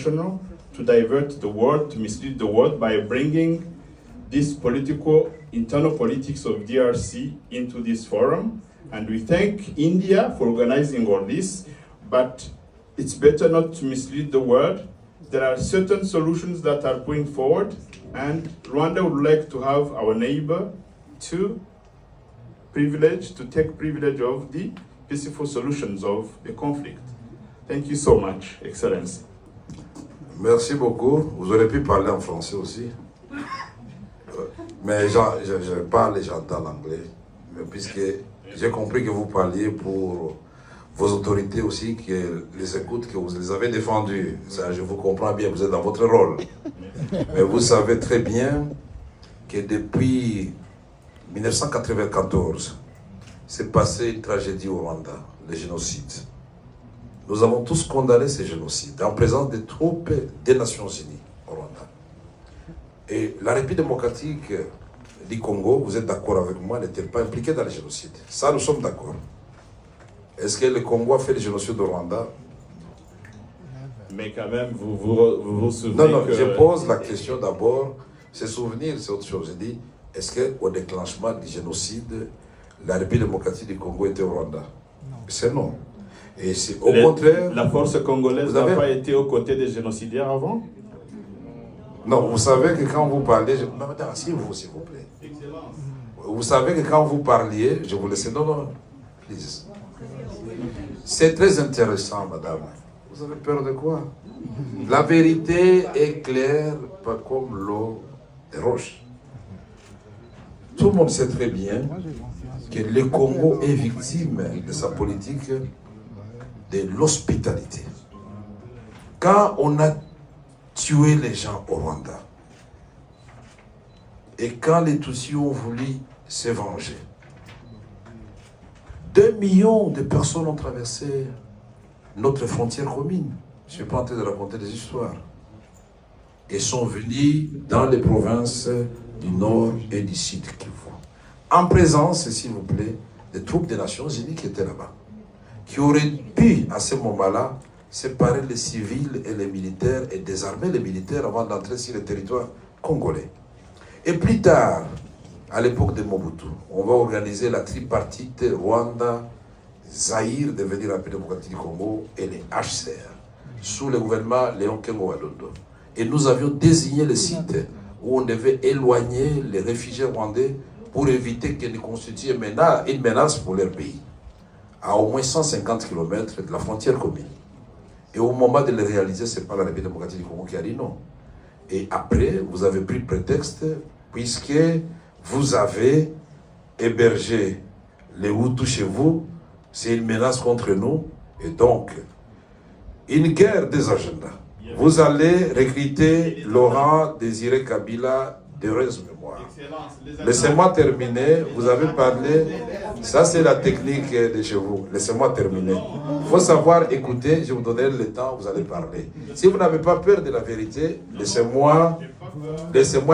intentional to divert the world, to mislead the world by bringing this internal politics of DRC into this forum. And we thank India for organizing all this, but it's better not to mislead the world. There are certain solutions that are going forward, and Rwanda would like to have our neighbor to take privilege of the peaceful solutions of the conflict. Thank you so much, Excellency. Merci beaucoup. Vous aurez pu parler en français aussi. Mais je parle et j'entends l'anglais. Puisque j'ai compris que vous parliez pour vos autorités aussi, que les écoutent, que vous les avez défendues. Ça, je vous comprends bien, vous êtes dans votre rôle. Mais vous savez très bien que depuis 1994, s'est passé une tragédie au Rwanda, le génocide. Nous avons tous condamné ce génocide en présence des troupes des Nations Unies au Rwanda. Et la République démocratique du Congo, vous êtes d'accord avec moi, n'était pas impliquée dans le génocide. Ça, nous sommes d'accord. Est-ce que le Congo a fait le génocide au Rwanda? Mais quand même, vous souvenez Non, que... je pose la question d'abord. Se souvenir, c'est autre chose. Je dis, est-ce qu'au déclenchement du génocide, la République démocratique du Congo était au Rwanda? C'est non. Et c'est au contraire... La force congolaise n'a pas été aux côtés des génocidaires avant? Non, vous savez que quand vous parlez... Madame, s'il vous plaît. Vous savez que quand vous parliez, je vous laisse... Non, please. C'est très intéressant, madame. Vous avez peur de quoi? La vérité est claire, pas comme l'eau des roches. Tout le monde sait très bien que le Congo est victime de sa politique de l'hospitalité. Quand on a tué les gens au Rwanda, et quand les Tutsis ont voulu se venger, 2 millions de personnes ont traversé notre frontière commune. Je ne suis pas en train de raconter des histoires. Et sont venus dans les provinces du Nord et du Sud Kivu. En présence, s'il vous plaît, des troupes des Nations Unies qui étaient là-bas. Qui auraient pu, à ce moment-là, séparer les civils et les militaires et désarmer les militaires avant d'entrer sur le territoire congolais. Et plus tard, à l'époque de Mobutu, on va organiser la tripartite Rwanda, Zaïre, devenir la République démocratique du Congo, et les HCR, sous le gouvernement Léon Kengo-Wadondo. Et nous avions désigné le site où on devait éloigner les réfugiés rwandais pour éviter qu'ils ne constituent une menace pour leur pays, à au moins 150 km de la frontière commune. Et au moment de le réaliser, ce n'est pas la République démocratique du Congo qui a dit non. Et après, vous avez pris prétexte, puisque vous avez hébergé les Hutus chez vous, c'est une menace contre nous, et donc, une guerre des agendas. Vous allez recruter Laurent Désiré Kabila d'heureuse mémoire. Laissez-moi terminer, vous avez parlé, ça c'est la technique de chez vous, laissez-moi terminer. Il faut savoir écouter, je vous donnerai le temps, vous allez parler. Si vous n'avez pas peur de la vérité, laissez-moi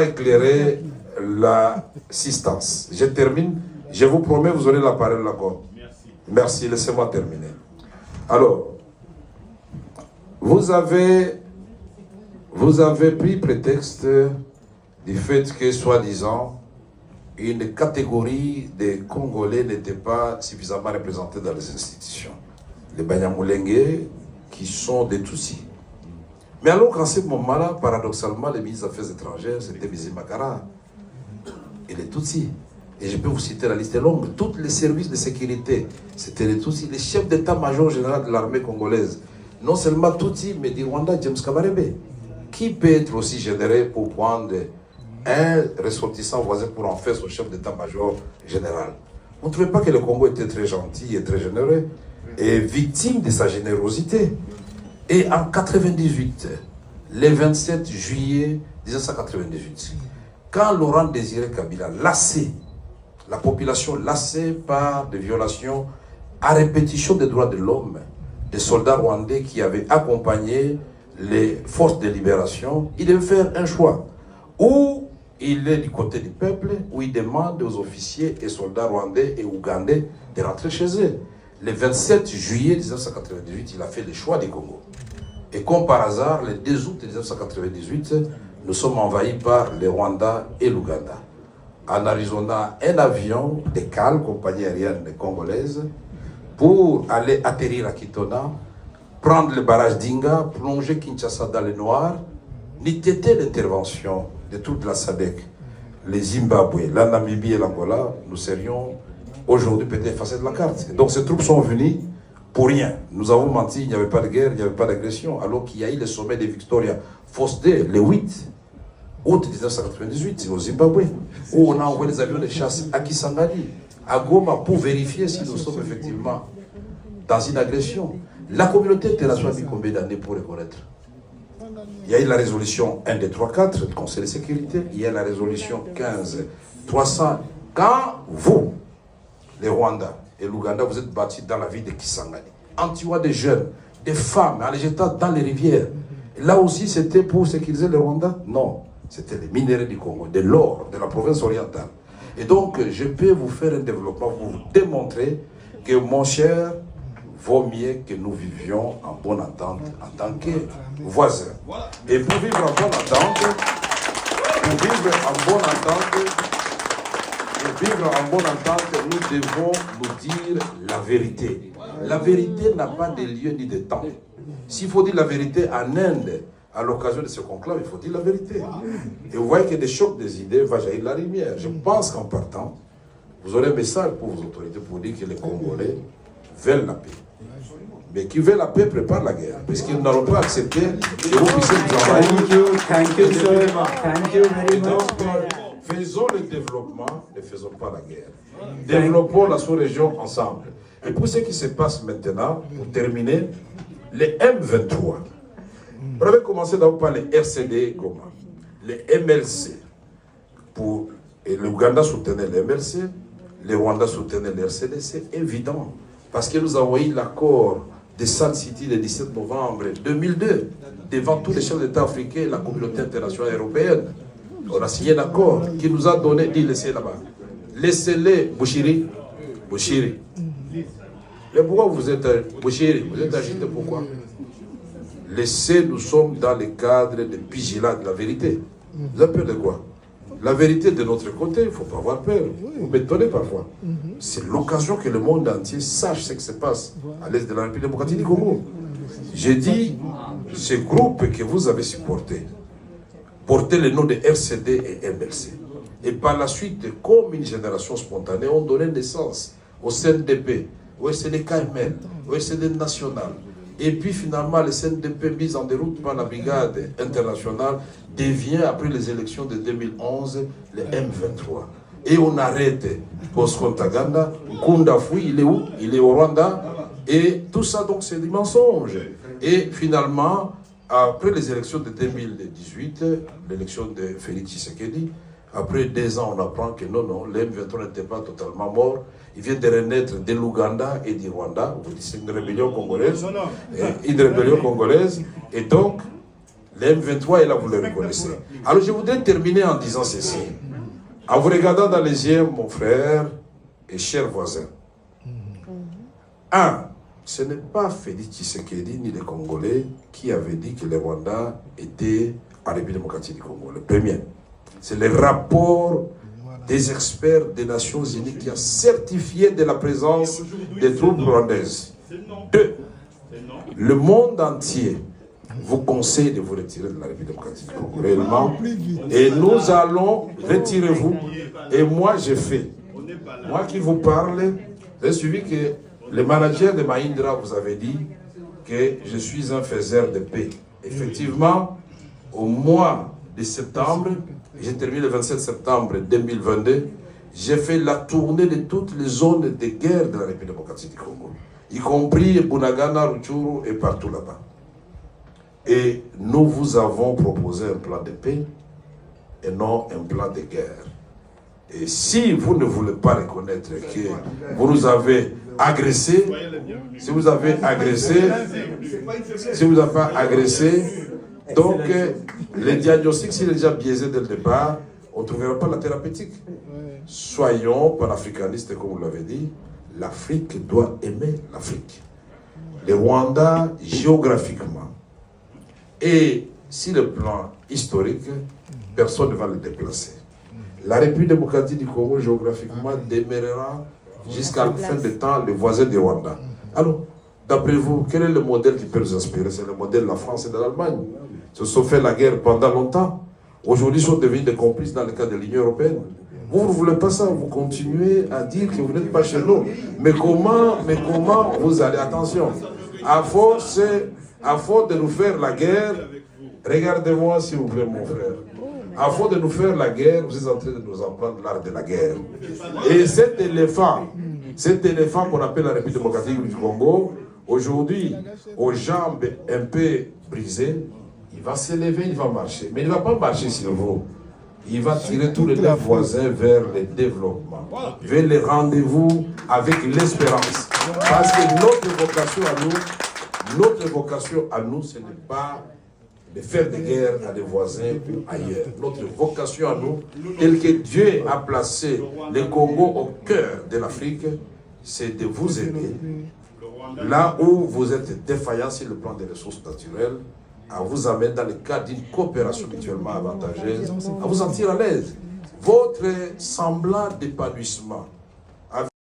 éclairer l'assistance. Je termine, je vous promets, vous aurez la parole encore. Merci, laissez-moi terminer. Alors, vous avez pris prétexte du fait que, soi-disant, une catégorie de Congolais n'était pas suffisamment représentée dans les institutions. Les Banyamulenge, qui sont des Tutsis. Mais alors qu'en ce moment-là, paradoxalement, les ministres des Affaires étrangères, c'était Bizimakara et les Tutsis. Et je peux vous citer, la liste est longue. Tous les services de sécurité, c'était les Tutsis. Les chefs d'état-major général de l'armée congolaise, non seulement Tutsis, mais du Rwanda, James Kabarebe. Qui peut être aussi généreux pour prendre un ressortissant voisin pour en faire son chef d'état-major général? On ne trouvait pas que le Congo était très gentil et très généreux et victime de sa générosité. Et en 1998, le 27 juillet 1998, quand Laurent Désiré Kabila, lassé, la population lassée par des violations à répétition des droits de l'homme, des soldats rwandais qui avaient accompagné les forces de libération, il devait faire un choix. Ou il est du côté du peuple, ou il demande aux officiers et soldats rwandais et ougandais de rentrer chez eux. Le 27 juillet 1998, il a fait le choix du Congo. Et comme par hasard, le 2 août 1998, nous sommes envahis par le Rwanda et l'Ouganda. En Arizona, un avion de CAL, compagnie aérienne congolaise, pour aller atterrir à Kitona, prendre le barrage d'Inga, plonger Kinshasa dans le noir, n'eût été l'intervention de toute la SADC, les Zimbabwe, la Namibie et l'Angola, nous serions aujourd'hui peut-être effacés de la carte. Et donc ces troupes sont venues pour rien. Nous avons menti, il n'y avait pas de guerre, il n'y avait pas d'agression, alors qu'il y a eu le sommet de Victoria Falls le 8 août 1998 au Zimbabwe, où on a envoyé des avions de chasse à Kisangani, à Goma, pour vérifier si nous sommes effectivement dans une agression. La communauté internationale a mis combien d'années pour reconnaître? Il y a eu la résolution 1234 du Conseil de sécurité, il y a la résolution 15300. Quand vous, les Rwandais et l'Ouganda, vous êtes battus dans la ville de Kisangani, en tuant des jeunes, des femmes, en les jetant dans les rivières, là aussi c'était pour sécuriser les Rwandais? Non, c'était les minéraux du Congo, de l'or, de la province orientale. Et donc, je peux vous faire un développement pour vous démontrer que, mon cher, vaut mieux que nous vivions en bonne entente en tant que voisins. Et pour vivre en bonne entente, nous devons nous dire la vérité. La vérité n'a pas de lieu ni de temps. S'il faut dire la vérité en Inde, à l'occasion de ce conclave, il faut dire la vérité. Et vous voyez que des chocs des idées va jaillir la lumière. Je pense qu'en partant, vous aurez un message pour vos autorités pour dire que les Congolais veulent la paix. Mais qui veut la paix prépare la guerre, puisqu'ils n'auront pas accepté que vous puissiez travailler. Thank you, sir. Thank you very much. Donc, faisons le développement, ne faisons pas la guerre. Développons la sous-région ensemble. Et pour ce qui se passe maintenant, pour terminer, les M23. On avait commencé d'abord par les RCD Goma, les MLC. Et l'Ouganda soutenait les MLC, les Rwandais soutenaient les RCD, c'est évident. Parce que nous avons eu l'accord de Sun City le 17 novembre 2002, devant tous les chefs d'État africains et la communauté internationale européenne. On a signé un accord qui nous a donné, dit laissez là-bas. Laissez-les, Bouchiri. Mais pourquoi vous êtes Bouchiri? Vous êtes agité pourquoi? Laissez, nous sommes dans le cadre de vigilant de la vérité. Vous avez peur de quoi? La vérité de notre côté, il ne faut pas avoir peur. Vous m'étonnez parfois. C'est l'occasion que le monde entier sache ce qui se passe à l'est de la République démocratique du Congo. J'ai dit, ce groupe que vous avez supporté, portait le nom de RCD et MLC. Et par la suite, comme une génération spontanée, ont donné naissance au CNDP, au SNDKML, au SND national. Et puis finalement, le CNDP mis en déroute par la brigade internationale devient, après les élections de 2011, le M23. Et on arrête Bosco Ntaganda, Nkunda Fui, il est où? Il est au Rwanda. Et tout ça, donc, c'est des mensonges. Et finalement, après les élections de 2018, l'élection de Félix Tshisekedi, après 2 ans, on apprend que non, le M23 n'était pas totalement mort. Il vient de renaître de l'Ouganda et du Rwanda. C'est une rébellion congolaise. Et donc, le M23 est là, vous le reconnaissez. Alors, je voudrais terminer en disant ceci. En vous regardant dans les yeux, mon frère et cher voisin. 1. Ce n'est pas Félix Tshisekedi ni les Congolais qui avaient dit que le Rwanda était en République démocratique du Congo. Le premier. C'est le rapport des experts des Nations Unies qui a certifié de la présence des troupes rwandaises. 2. Le monde entier vous conseille de vous retirer de la République démocratique du Congo réellement. Et nous allons, retirez-vous. Et moi, j'ai fait. Moi qui vous parle, j'ai suivi que le manager de Mahindra vous avait dit que je suis un faiseur de paix. Effectivement, au mois de septembre, j'ai terminé le 27 septembre 2022, j'ai fait la tournée de toutes les zones de guerre de la République démocratique du Congo, y compris Bunagana, Rutshuru et partout là-bas. Et nous vous avons proposé un plan de paix et non un plan de guerre. Et si vous ne voulez pas reconnaître que vous nous avez agressés, si vous avez pas agressé, donc le diagnostic, s'il est déjà biaisé dès le départ, on ne trouvera pas la thérapeutique. Soyons panafricanistes, comme vous l'avez dit, l'Afrique doit aimer l'Afrique. Le Rwanda, géographiquement, Et sur le plan historique, personne ne va le déplacer. La République démocratique du Congo, géographiquement, demeurera jusqu'à la fin des temps le voisin du Rwanda. Alors, d'après vous, quel est le modèle qui peut nous inspirer? C'est le modèle de la France et de l'Allemagne. Ils se sont fait la guerre pendant longtemps. Aujourd'hui, ils sont devenus des complices dans le cadre de l'Union européenne. Vous ne voulez pas ça, vous continuez à dire que vous n'êtes pas chez nous. Mais comment vous allez? Attention, à force de nous faire la guerre, regardez-moi s'il vous plaît mon frère, à force de nous faire la guerre, vous êtes en train de nous apprendre l'art de la guerre. Et cet éléphant qu'on appelle la République démocratique du Congo, aujourd'hui, aux jambes un peu brisées, il va s'élever, il va marcher. Mais il ne va pas marcher sur vous. Il va tirer tous les deux voisins vers le développement, vers les rendez-vous avec l'espérance. Parce que notre vocation à nous, ce n'est pas de faire des guerres à des voisins ou ailleurs. Notre vocation à nous, telle que Dieu a placé le Congo au cœur de l'Afrique, c'est de vous aider. Là où vous êtes défaillant sur le plan des ressources naturelles, à vous amener dans le cadre d'une coopération mutuellement avantageuse, à vous sentir à l'aise. Votre semblant d'épanouissement